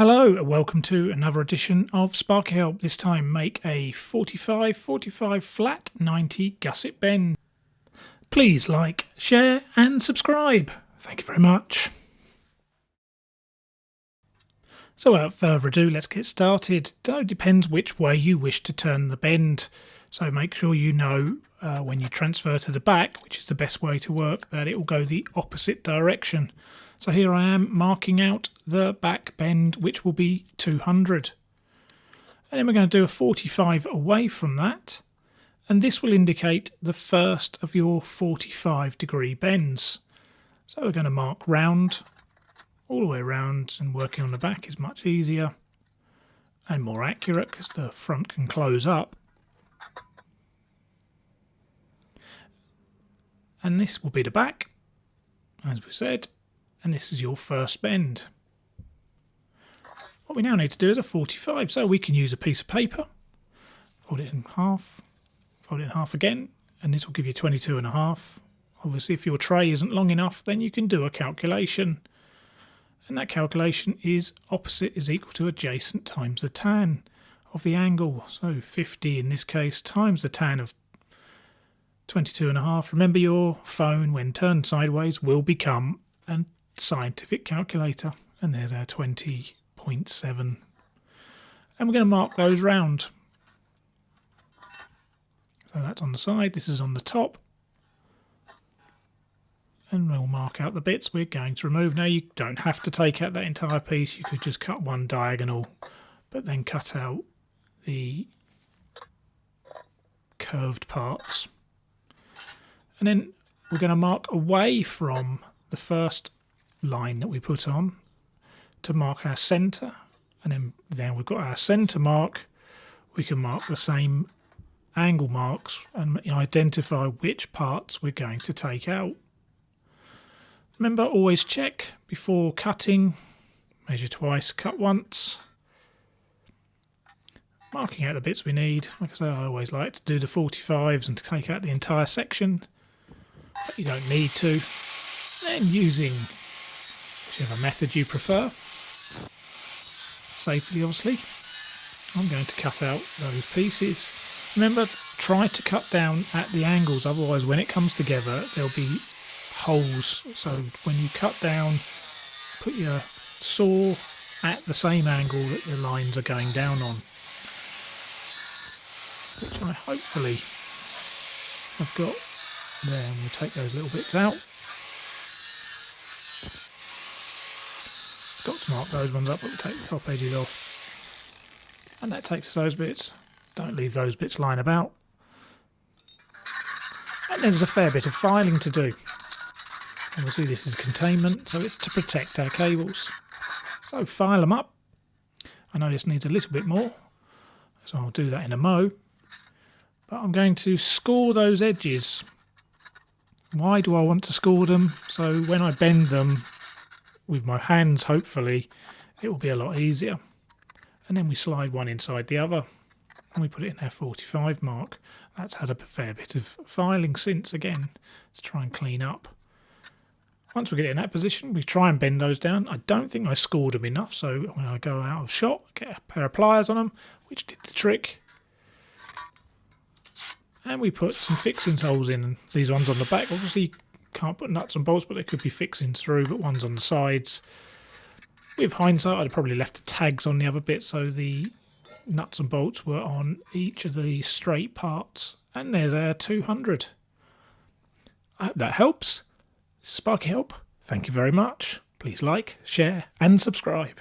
Hello and welcome to another edition of Sparky Help. This time make a 45 flat 90 gusset bend. Please like, share and subscribe. Thank you very much. So without further ado, let's get started. It depends which way you wish to turn the bend. So make sure you know when you transfer to the back, which is the best way to work, that it will go the opposite direction. So here I am marking out the back bend, which will be 200. And then we're going to do a 45 away from that. And this will indicate the first of your 45-degree bends. So we're going to mark round, all the way around, and working on the back is much easier and more accurate because the front can close up. And this will be the back, as we said. And this is your first bend. What we now need to do is a 45, so we can use a piece of paper, fold it in half again, and this will give you 22.5. Obviously, if your tray isn't long enough, then you can do a calculation. And that calculation is opposite is equal to adjacent times the tan of the angle. So 50 in this case times the tan of 22.5. Remember, your phone, when turned sideways, will become a scientific calculator, and there's our 20.7, and we're going to mark those round. So that's on the side, this is on the top, and we'll mark out the bits we're going to remove. Now you don't have to take out that entire piece, you could just cut one diagonal but then cut out the curved parts. And then we're going to mark away from the first line that we put on to mark our centre, and then we've got our centre mark. We can mark the same angle marks and identify which parts we're going to take out. Remember, always check before cutting. Measure twice, cut once. Marking out the bits we need. Like I say, I always like to do the 45s and to take out the entire section, but you don't need to. Then using whichever method you prefer, safely obviously, I'm going to cut out those pieces. Remember, try to cut down at the angles, otherwise when it comes together there'll be holes. So when you cut down, put your saw at the same angle that the lines are going down on, which I hopefully have got there. And we'll take those little bits out. Got to mark those ones up, but we'll take the top edges off. And that takes us those bits. Don't leave those bits lying about. And there's a fair bit of filing to do. Obviously this is containment, so it's to protect our cables. So file them up. I know this needs a little bit more, so I'll do that in a mo. But I'm going to score those edges. Why do I want to score them? So when I bend them with my hands, hopefully it will be a lot easier. And then we slide one inside the other and we put it in our 45 mark. That's had a fair bit of filing since, again, to try and clean up. Once we get it in that position, we try and bend those down. I don't think I scored them enough, so when I go out of shot, I get a pair of pliers on them, which did the trick. And we put some fixings holes in, and these ones on the back, obviously you can't put nuts and bolts, but they could be fixings through, but ones on the sides. With hindsight, I'd probably left the tags on the other bit, so the nuts and bolts were on each of the straight parts. And there's our 200. I hope that helps. Sparky Help, thank you very much. Please like, share and subscribe.